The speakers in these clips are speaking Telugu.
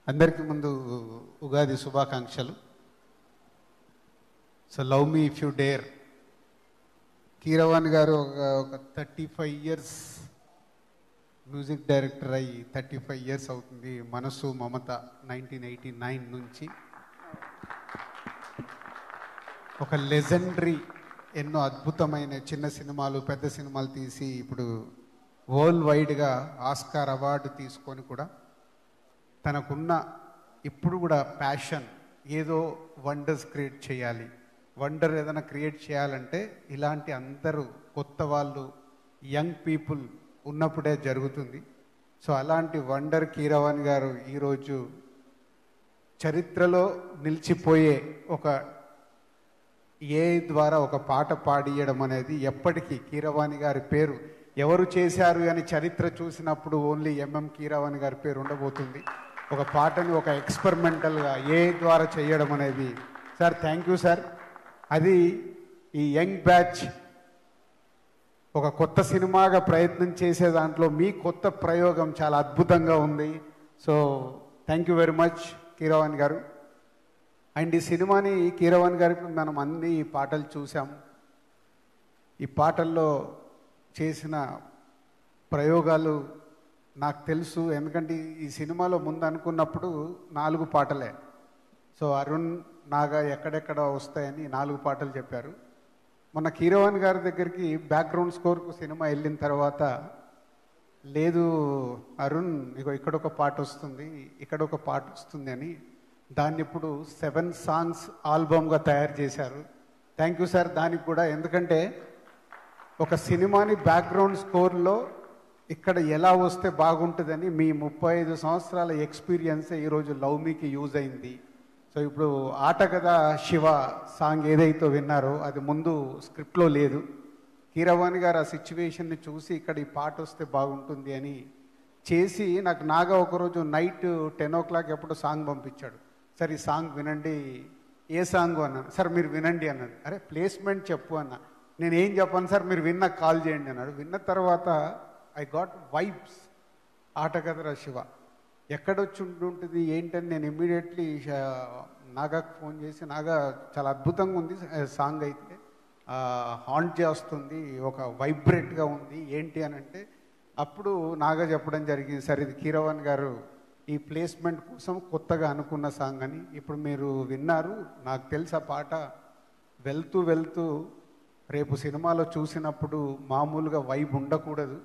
అందరికీ ముందు ఉగాది శుభాకాంక్షలు. So love me if you dare. Keeravani గారు ఒక 35 ఇయర్స్ మ్యూజిక్ డైరెక్టర్ అయ్యి 35 ఇయర్స్ అవుతుంది. మనసు మమత 1989 నుంచి ఒక లెజెండరీ, ఎన్నో అద్భుతమైన చిన్న సినిమాలు పెద్ద సినిమాలు తీసి ఇప్పుడు వరల్డ్ వైడ్గా ఆస్కార్ అవార్డు తీసుకొని కూడా తనకున్న ఇప్పుడు కూడా ప్యాషన్ ఏదో వండర్స్ క్రియేట్ చేయాలి. వండర్ ఏదైనా క్రియేట్ చేయాలంటే ఇలాంటి అందరూ కొత్త వాళ్ళు, యంగ్ పీపుల్ ఉన్నప్పుడే జరుగుతుంది. సో అలాంటి వండర్ కీరవాణి గారు ఈరోజు చరిత్రలో నిలిచిపోయే ఒక ద్వారా ఒక పాట పాడియడం అనేది ఎప్పటికీ కీరవాణి గారి పేరు ఎవరు చేశారు అని చరిత్ర చూసినప్పుడు ఓన్లీ ఎంఎం కీరవాణి గారి పేరు ఉండబోతుంది. ఒక పాటని ఒక ఎక్స్పెరిమెంటల్గా ద్వారా చేయడం అనేది సార్ థ్యాంక్ యూ సార్. అది ఈ యంగ్ బ్యాచ్ ఒక కొత్త సినిమాగా ప్రయత్నం చేసే దాంట్లో మీ కొత్త ప్రయోగం చాలా అద్భుతంగా ఉంది. So thank you very much Keeravani గారు. అండ్ ఈ సినిమాని కీరవాణి గారికి మనం అన్ని పాటలు చూసాం. ఈ పాటల్లో చేసిన ప్రయోగాలు నాకు తెలుసు, ఎందుకంటే ఈ సినిమాలో ముందు అనుకున్నప్పుడు 4 పాటలే. సో అరుణ్ నాగా ఎక్కడెక్కడ వస్తాయని 4 పాటలు చెప్పారు. మొన్న కీరవాణి గారి దగ్గరికి బ్యాక్గ్రౌండ్ స్కోర్కు సినిమా వెళ్ళిన తర్వాత, లేదు అరుణ్ ఇక్కడొక పాట వస్తుంది, ఇక్కడొక పాట వస్తుంది అని దాన్ని ఇప్పుడు 7 సాంగ్స్ ఆల్బమ్గా తయారు చేశారు. థ్యాంక్ యూ సార్ దానికి కూడా. ఎందుకంటే ఒక సినిమాని బ్యాక్గ్రౌండ్ స్కోర్లో ఇక్కడ ఎలా వస్తే బాగుంటుందని మీ 35 సంవత్సరాల ఎక్స్పీరియన్స్ ఈరోజు లవ్ మీకి యూజ్ అయింది. సో ఇప్పుడు ఆట కదా శివ సాంగ్ ఏదైతే విన్నారో అది ముందు స్క్రిప్ట్లో లేదు. కీరవాణి గారు ఆ సిచ్యువేషన్ని చూసి ఇక్కడ ఈ పాట వస్తే బాగుంటుంది అని చేసి నాకు నాగా ఒకరోజు నైట్ 10 o'clock ఎప్పుడు సాంగ్ పంపించాడు. సార్ ఈ సాంగ్ వినండి. ఏ సాంగ్ అన్నాను. సార్ మీరు వినండి అన్నాడు. అరే ప్లేస్మెంట్ చెప్పు అన్న. నేను ఏం చెప్పాను సార్, మీరు విన్నాక కాల్ చేయండి అన్నాడు. విన్న తర్వాత ఐ గాట్ వైబ్స్. ఆట కదరా శివ ఎక్కడొచ్చి ఉంటుంది ఏంటని నేను ఇమ్మీడియట్లీ నాగాకు ఫోన్ చేసి, నాగా చాలా అద్భుతంగా ఉంది సాంగ్, అయితే హాంట్ చేస్తుంది, ఒక వైబ్రేట్గా ఉంది ఏంటి అని అంటే అప్పుడు నాగా చెప్పడం జరిగింది, సార్ ఇది కీరవాణి గారు ఈ ప్లేస్మెంట్ కోసం కొత్తగా అనుకున్న సాంగ్ అని. ఇప్పుడు మీరు విన్నారు. నాకు తెలుసు ఆ పాట వెళ్తూ వెళ్తూ రేపు సినిమాలో చూసినప్పుడు మామూలుగా వైబ్ ఉండకూడదు.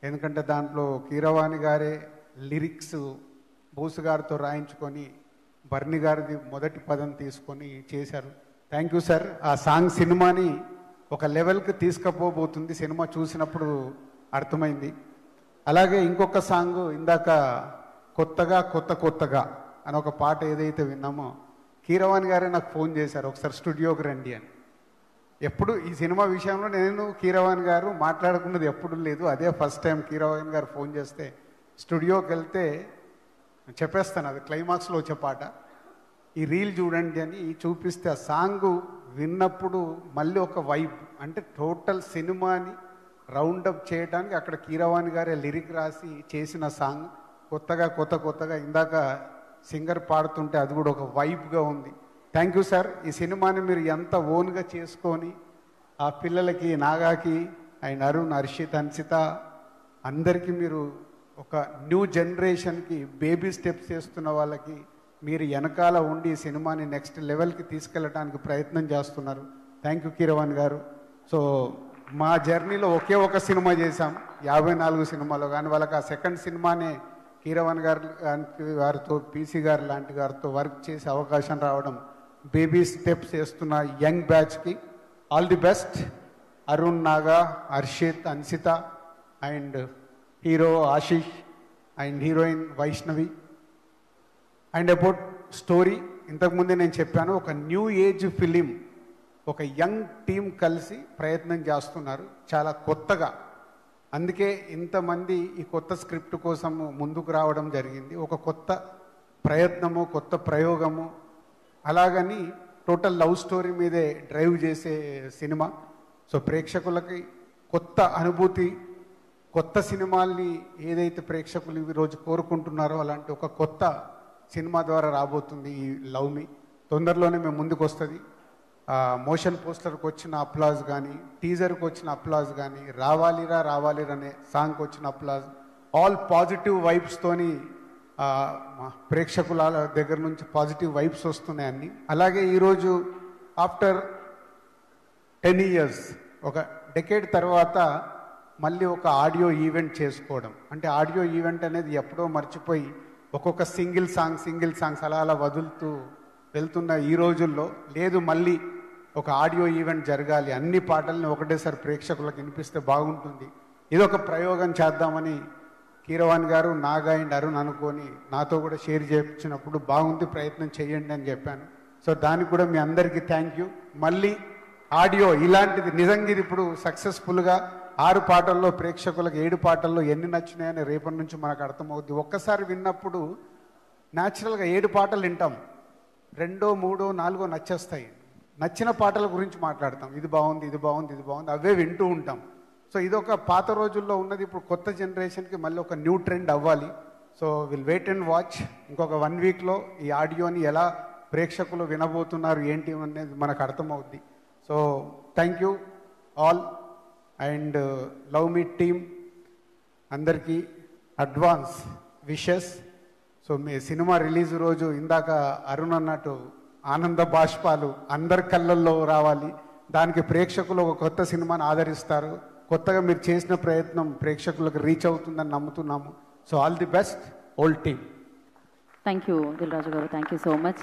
ఎందుకంటే దాంట్లో కీరవాణి గారే లిరిక్స్ బోసు గారితో రాయించుకొని బర్ని గారిది మొదటి పదం తీసుకొని చేశారు. Thank you sir. ఆ సాంగ్ సినిమాని ఒక లెవెల్కి తీసుకుపోబోతుంది, సినిమా చూసినప్పుడు అర్థమైంది. అలాగే ఇంకొక సాంగ్ ఇందాక కొత్తగా అని ఒక పాట ఏదైతే విన్నామో కీరవాణి గారే నాకు ఫోన్ చేశారు, ఒకసారి స్టూడియోకి రండి అని. ఎప్పుడు ఈ సినిమా విషయంలో నేను కీరవాణి గారు మాట్లాడుకున్నది ఎప్పుడు లేదు. అదే ఫస్ట్ టైం కీరవాణి గారు ఫోన్ చేస్తే స్టూడియోకి వెళ్తే చెప్పేస్తాను, అది క్లైమాక్స్లో వచ్చే పాట, ఈ రీల్ చూడండి అని చూపిస్తే ఆ సాంగ్ విన్నప్పుడు మళ్ళీ ఒక వైబ్, అంటే టోటల్ సినిమాని రౌండప్ చేయడానికి అక్కడ కీరవాణి గారే లిరిక్ రాసి చేసిన సాంగ్. కొత్తగా ఇందాక సింగర్ పాడుతుంటే అది కూడా ఒక వైబ్గా ఉంది. Thank you sir. ఈ సినిమాని మీరు ఎంత ఓన్గా చేసుకొని ఆ పిల్లలకి, నాగాకి అండ్ అరుణ్, హర్షిత్, అన్సిత అందరికీ మీరు ఒక న్యూ జనరేషన్కి బేబీ స్టెప్స్ చేస్తున్న వాళ్ళకి మీరు వెనకాల ఉండి ఈ సినిమాని నెక్స్ట్ లెవెల్కి తీసుకెళ్ళడానికి ప్రయత్నం చేస్తున్నారు. థ్యాంక్ యూ కీరవాణి గారు. సో మా జర్నీలో ఒకే ఒక సినిమా చేశాం 54 సినిమాలో, కానీ వాళ్ళకి ఆ సెకండ్ సినిమానే కీరవాణి గారితో పీసీ గారు లాంటి గారితో వర్క్ చేసే అవకాశం రావడం, బేబీ స్టెప్స్ వేస్తున్న యంగ్ బ్యాచ్కి all the best. Arun, Naga, Harshit, Ansita and hero Ashish and heroine Vaishnavi. And about story ఇంతకుముందే నేను చెప్పాను, ఒక న్యూ ఏజ్ ఫిలిం, ఒక యంగ్ టీం కలిసి ప్రయత్నం చేస్తున్నారు చాలా కొత్తగా. అందుకే ఇంతమంది ఈ కొత్త స్క్రిప్ట్ కోసం ముందుకు రావడం జరిగింది. ఒక కొత్త ప్రయత్నము, కొత్త ప్రయోగము, అలాగని టోటల్ లవ్ స్టోరీ మీదే డ్రైవ్ చేసే సినిమా. సో ప్రేక్షకులకి కొత్త అనుభూతి, కొత్త సినిమాల్ని ఏదైతే ప్రేక్షకులు ఈరోజు కోరుకుంటున్నారో అలాంటి ఒక కొత్త సినిమా ద్వారా రాబోతుంది ఈ లవ్ మీ. తొందరలోనే మేము ముందుకు వస్తుంది. మోషన్ పోస్టర్కి వచ్చిన అప్లాజ్ కానీ, టీజర్కి వచ్చిన అప్లాజ్ కానీ, రావాలిరా రావాలిరా అనే సాంగ్కి వచ్చిన అప్లాజ్, ఆల్ పాజిటివ్ వైబ్స్తోని ప్రేక్షకుల దగ్గర నుంచి పాజిటివ్ వైబ్స్ వస్తున్నాయి అన్నీ. అలాగే ఈరోజు ఆఫ్టర్ 10 years, ఒక డెకేడ్ తర్వాత మళ్ళీ ఒక ఆడియో ఈవెంట్ చేసుకోవడం. అంటే ఆడియో ఈవెంట్ అనేది ఎప్పుడో మర్చిపోయి ఒక్కొక్క సింగిల్ సాంగ్స్ అలా అలా వదులుతూ వెళ్తున్న ఈ రోజుల్లో లేదు, మళ్ళీ ఒక ఆడియో ఈవెంట్ జరగాలి, అన్ని పాటల్ని ఒకటేసారి ప్రేక్షకులకు వినిపిస్తే బాగుంటుంది, ఇదొక ప్రయోగం చేద్దామని కీరవాణి గారు, నాగా అండ్ అరుణ్ అనుకొని నాతో కూడా షేర్ చేయించినప్పుడు బాగుంది, ప్రయత్నం చేయండి అని చెప్పాను. సో దానికి కూడా మీ అందరికీ థ్యాంక్ యూ. మళ్ళీ ఆడియో ఇలాంటిది నిజంగా ఇది ఇప్పుడు సక్సెస్ఫుల్గా 6 పాటల్లో ప్రేక్షకులకు 7 పాటల్లో ఎన్ని నచ్చినాయని రేపటి నుంచి మనకు అర్థమవుద్ది. ఒక్కసారి విన్నప్పుడు న్యాచురల్గా 7 పాటలు వింటాం, 2, 3, 4 నచ్చేస్తాయి. నచ్చిన పాటల గురించి మాట్లాడతాం, ఇది బాగుంది ఇది బాగుంది ఇది బాగుంది, అవే వింటూ ఉంటాం. సో ఇదొక పాత రోజుల్లో ఉన్నది, ఇప్పుడు కొత్త జనరేషన్కి మళ్ళీ ఒక న్యూ ట్రెండ్ అవ్వాలి. So will wait and watch. ఇంకొక 1 weekలో ఈ ఆడియోని ఎలా ప్రేక్షకులు వినబోతున్నారు ఏంటి అనేది మనకు అర్థమవుద్ది. So thank you all and love మీ టీమ్ అందరికీ అడ్వాన్స్ విషెస్. సో మీ సినిమా రిలీజ్ రోజు ఇందాక అరుణ్ అన్నట్టు ఆనంద బాష్పాలు అందరి కళ్ళల్లో రావాలి. దానికి ప్రేక్షకులు ఒక కొత్త సినిమాని ఆదరిస్తారు. కొత్తగా మీరు చేసిన ప్రయత్నం ప్రేక్షకులకు రీచ్ అవుతుందని నమ్ముతున్నాము. So all the best old team. Thank you Dil Raju garu, thank you so much.